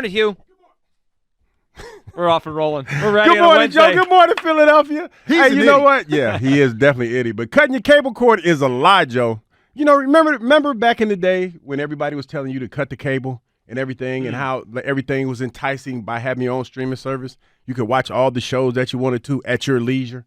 morning, Hugh. We're off and rolling. We're ready. Good morning, Joe. Good morning, Philadelphia. You know what? Yeah, he is definitely itty. But cutting your cable cord is a lie, Joe. You know, remember back in the day when everybody was telling you to cut the cable and everything, and how everything was enticing by having your own streaming service? You could watch all the shows that you wanted to at your leisure.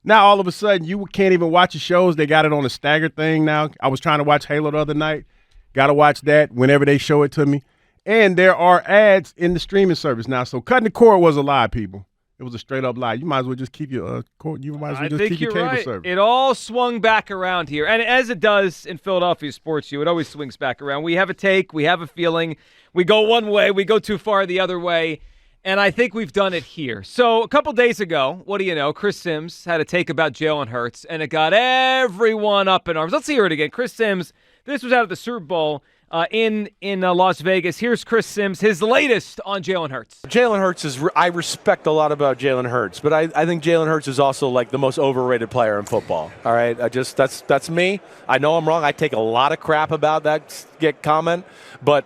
Now, all of a sudden, you can't even watch the shows. They got it on a staggered thing now. I was trying to watch Halo the other night. Got to watch that whenever they show it to me. And there are ads in the streaming service now. So cutting the cord was a lie, people. It was a straight-up lie. You might as well just keep your cord. You might as well just keep your cable service. It all swung back around here. And as it does in Philadelphia sports, it always swings back around. We have a take. We have a feeling. We go one way. We go too far the other way. And I think we've done it here. So a couple days ago, what do you know, Chris Sims had a take about Jalen Hurts, and it got everyone up in arms. Let's hear it again. Chris Sims, this was out of the Super Bowl in Las Vegas. Here's Chris Sims, his latest on Jalen Hurts. Jalen Hurts I respect a lot about Jalen Hurts, but I think Jalen Hurts is also like the most overrated player in football. All right, that's me. I know I'm wrong. I take a lot of crap about that comment, but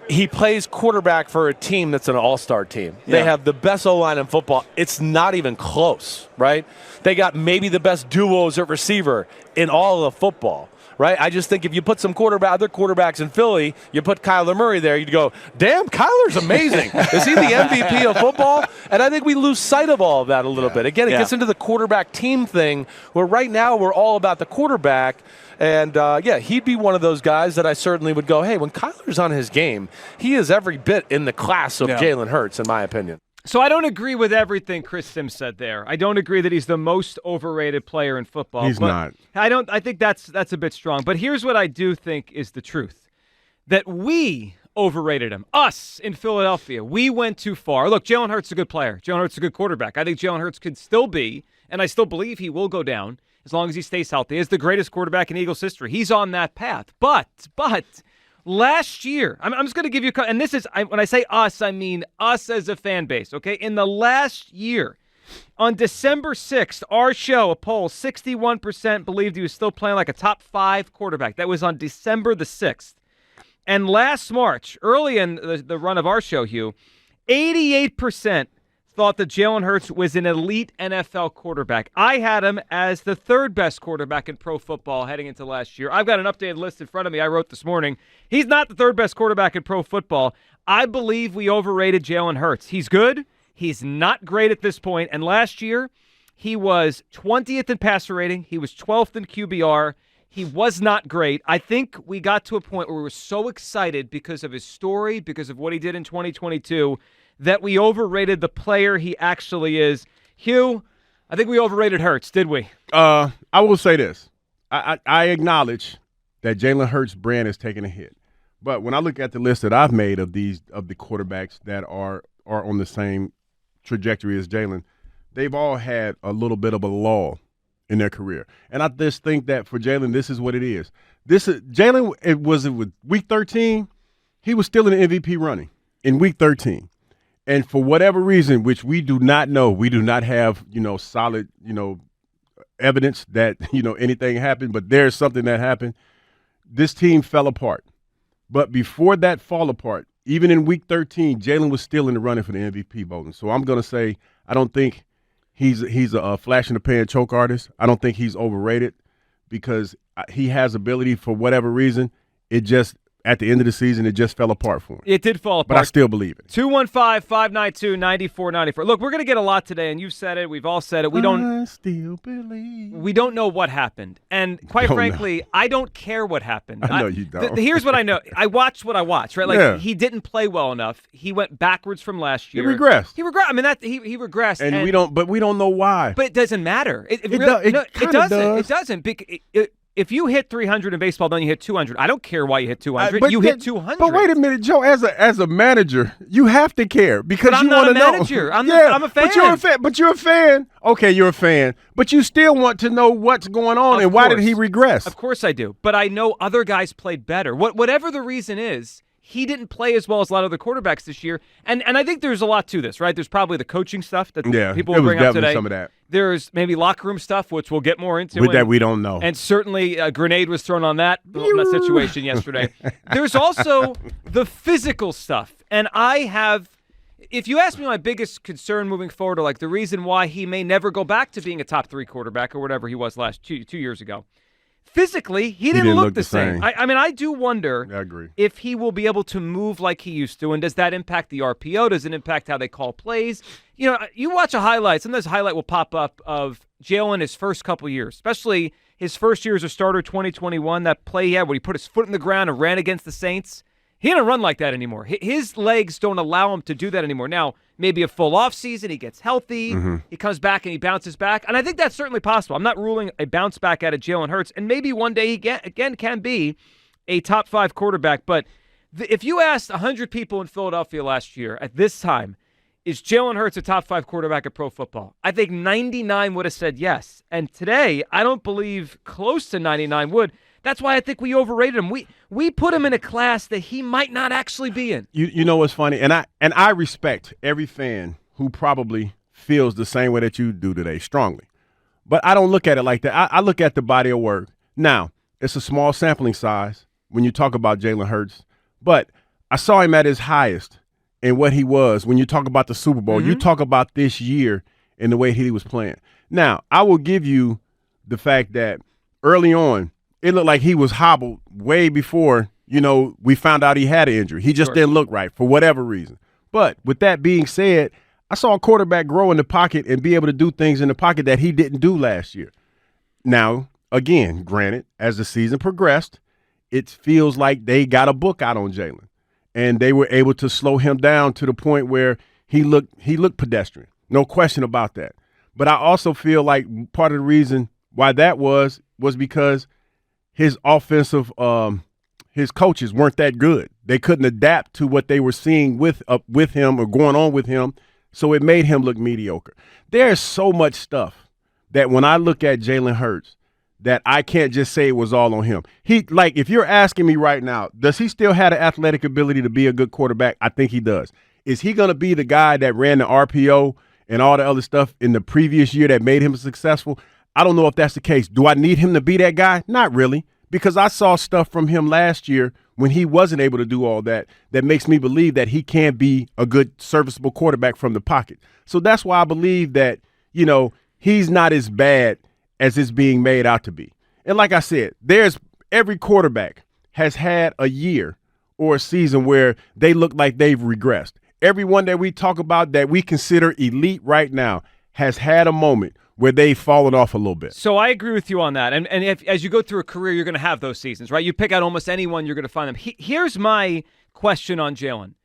he plays quarterback for a team that's an all-star team. Yeah. They have the best O-line in football. It's not even close, right? They got maybe the best duos at receiver in all of football, right? I just think if you put some other quarterbacks in Philly, you put Kyler Murray there, you'd go, damn, Kyler's amazing. Is he the MVP of football? And I think we lose sight of all of that a little bit. Again, it gets into the quarterback team thing where right now we're all about the quarterback. And, he'd be one of those guys that I certainly would go, hey, when Kyler's on his game, he is every bit in the class of Jalen Hurts, in my opinion. So I don't agree with everything Chris Sims said there. I don't agree that he's the most overrated player in football. He's not. I think that's a bit strong. But here's what I do think is the truth. That we overrated him. Us in Philadelphia. We went too far. Look, Jalen Hurts is a good player. Jalen Hurts is a good quarterback. I think Jalen Hurts could still be, and I still believe he will go down, as long as he stays healthy, is the greatest quarterback in Eagles history. He's on that path. But last year, I'm just going to give you, and this is, when I say us, I mean us as a fan base, okay? In the last year, on December 6th, our show, a poll, 61% believed he was still playing like a top 5 quarterback. That was on December the 6th. And last March, early in the run of our show, Hugh, 88% thought that Jalen Hurts was an elite NFL quarterback. I had him as the 3rd best quarterback in pro football heading into last year. I've got an updated list in front of me I wrote this morning. He's not the 3rd best quarterback in pro football. I believe we overrated Jalen Hurts. He's good. He's not great at this point. And last year, he was 20th in passer rating. He was 12th in QBR. He was not great. I think we got to a point where we were so excited because of his story, because of what he did in 2022, that we overrated the player he actually is. Hugh, I think we overrated Hurts, did we? I will say this. I acknowledge that Jalen Hurts' brand is taking a hit. But when I look at the list that I've made of the quarterbacks that are on the same trajectory as Jalen, they've all had a little bit of a lull in their career. And I just think that for Jalen, this is what it is. Jalen, it was with week 13, he was still in the MVP running in week 13. And for whatever reason, which we do not know, we do not have, solid, evidence that, anything happened, but there's something that happened. This team fell apart. But before that fall apart, even in week 13, Jalen was still in the running for the MVP voting. So I'm going to say I don't think he's a flash in the pan choke artist. I don't think he's overrated because he has ability for whatever reason. It just at the end of the season, it just fell apart for him. It did fall apart. But I still believe it. 215-592-9494. Look, we're going to get a lot today, and you've said it. We've all said it. I still believe. We don't know what happened. And quite frankly, I don't care what happened. I know you don't. Here's what I know. I watched what I watched, right? Like, he didn't play well enough. He went backwards from last year. He regressed. He regressed. And we don't know why. But it doesn't matter. It doesn't. If you hit 300 in baseball, then you hit 200. I don't care why you hit 200. You hit 200. But wait a minute, Joe. As a manager, you have to care because you want to know. I'm not a manager. I'm a fan. But you're a fan. Okay, you're a fan. But you still want to know what's going on and why did he regress? Of course I do. But I know other guys played better. Whatever the reason is, he didn't play as well as a lot of the quarterbacks this year. And I think there's a lot to this, right? There's probably the coaching stuff that people will bring up today. Some of that. There's maybe locker room stuff, which we'll get more into. That we don't know. And certainly a grenade was thrown on that situation yesterday. There's also the physical stuff. And if you ask me my biggest concern moving forward, or like the reason why he may never go back to being a top 3 quarterback or whatever he was last 2 years ago, physically, he didn't look the same. I mean, I do wonder if he will be able to move like he used to, and does that impact the RPO? Does it impact how they call plays? You know, you watch a highlight, sometimes a highlight will pop up of Jalen his first couple years, especially his first year as a starter, 2021, that play he had where he put his foot in the ground and ran against the Saints. He doesn't run like that anymore. His legs don't allow him to do that anymore. Now, maybe a full offseason, he gets healthy, he comes back and he bounces back, and I think that's certainly possible. I'm not ruling a bounce back out of Jalen Hurts, and maybe one day he again can be a top 5 quarterback, but if you asked 100 people in Philadelphia last year at this time, is Jalen Hurts a top 5 quarterback at pro football? I think 99 would have said yes, and today I don't believe close to 99 would. That's why I think we overrated him. We put him in a class that he might not actually be in. You know what's funny? And I respect every fan who probably feels the same way that you do today, strongly. But I don't look at it like that. I look at the body of work. Now, it's a small sampling size when you talk about Jalen Hurts, but I saw him at his highest and what he was. When you talk about the Super Bowl, you talk about this year and the way he was playing. Now, I will give you the fact that early on, it looked like he was hobbled way before, we found out he had an injury. He just didn't look right for whatever reason. But with that being said, I saw a quarterback grow in the pocket and be able to do things in the pocket that he didn't do last year. Now, again, granted, as the season progressed, it feels like they got a book out on Jalen. And they were able to slow him down to the point where he looked pedestrian. No question about that. But I also feel like part of the reason why that was because his offensive, his coaches weren't that good. They couldn't adapt to what they were seeing with him or going on with him, so it made him look mediocre. There's so much stuff that when I look at Jalen Hurts that I can't just say it was all on him. If you're asking me right now, does he still have the athletic ability to be a good quarterback? I think he does. Is he going to be the guy that ran the RPO and all the other stuff in the previous year that made him successful? I don't know if that's the case. Do I need him to be that guy? Not really, because I saw stuff from him last year when he wasn't able to do all that makes me believe that he can be a good, serviceable quarterback from the pocket. So that's why I believe that, he's not as bad as it's being made out to be. And like I said, every quarterback has had a year or a season where they look like they've regressed. Everyone that we talk about that we consider elite right now has had a moment where they've fallen off a little bit. So I agree with you on that. And as you go through a career, you're going to have those seasons, right? You pick out almost anyone, you're going to find them. Here's my question on Jalen.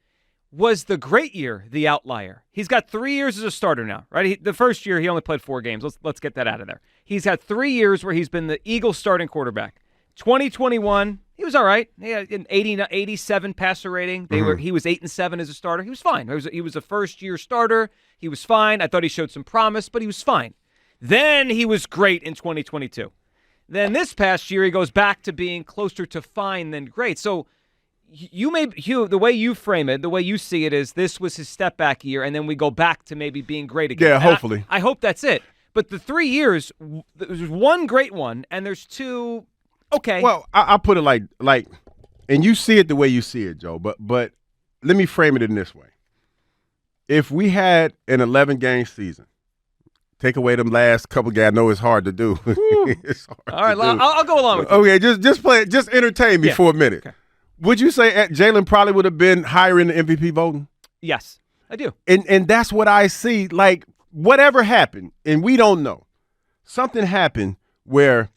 Was the great year the outlier? He's got 3 years as a starter now, right? The first year, he only played 4 games. Let's get that out of there. He's had 3 years where he's been the Eagles starting quarterback. 2021, he was all right. He had an 87 passer rating. He was 8-7 as a starter. He was fine. He was a first-year starter. He was fine. I thought he showed some promise, but he was fine. Then he was great in 2022. Then this past year, he goes back to being closer to fine than great. So the way you frame it, the way you see it is this was his step back year, and then we go back to maybe being great again. Yeah, hopefully. I hope that's it. But the 3 years, there's one great one, and there's 2 okay. Well, I put it like, and you see it the way you see it, Joe, but let me frame it in this way. If we had an 11-game season, take away them last couple games. I know it's hard to do. It's hard all right, I'll go along with you. Okay, just play it. Just entertain me for a minute. Okay. Would you say Jalen probably would have been higher in the MVP voting? Yes, I do. And that's what I see. Like, whatever happened, and we don't know, something happened where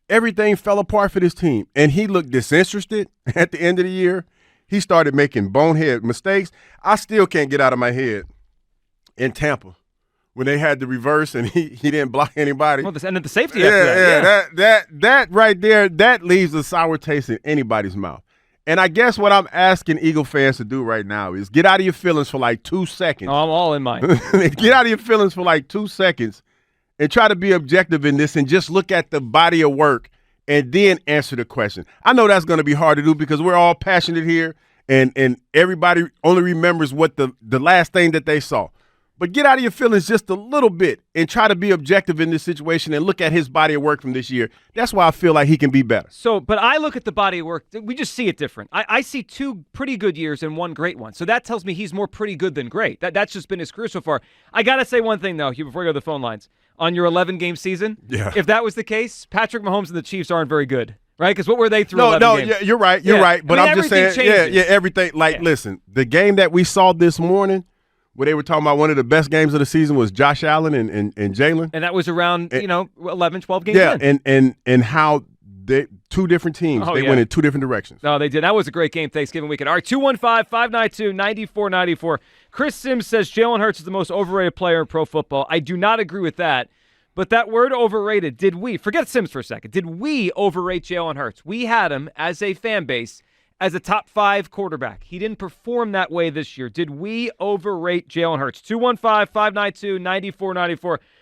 everything fell apart for this team, and he looked disinterested at the end of the year. He started making bonehead mistakes. I still can't get out of my head in Tampa when they had the reverse and he didn't block anybody. Well, and the safety after that. That right there, that leaves a sour taste in anybody's mouth. And I guess what I'm asking Eagle fans to do right now is get out of your feelings for like 2 seconds. Oh, I'm all in mine. Get out of your feelings for like 2 seconds and try to be objective in this and just look at the body of work and then answer the question. I know that's going to be hard to do because we're all passionate here and everybody only remembers what the last thing that they saw. But get out of your feelings just a little bit and try to be objective in this situation and look at his body of work from this year. That's why I feel like he can be better. So, but I look at the body of work. We just see it different. I see 2 pretty good years and 1 great one. So that tells me he's more pretty good than great. That's just been his career so far. I got to say one thing, though, Hugh, before we go to the phone lines. On your 11-game season, if that was the case, Patrick Mahomes and the Chiefs aren't very good, right? Because what were they through 11 games? Yeah, you're right. You're right. But I'm just saying, changes. everything. Like, listen, the game that we saw this morning, where they were talking about one of the best games of the season was Josh Allen and Jalen. And that was around, 11, 12 games in. And how they 2 different teams. They went in 2 different directions. No, they did. That was a great game Thanksgiving weekend. All right, 215-592-9494. Chris Sims says Jalen Hurts is the most overrated player in pro football. I do not agree with that. But that word overrated, forget Sims for a second, did we overrate Jalen Hurts? We had him as a fan base as a top 5 quarterback. He didn't perform that way this year. Did we overrate Jalen Hurts? 215-592-9494.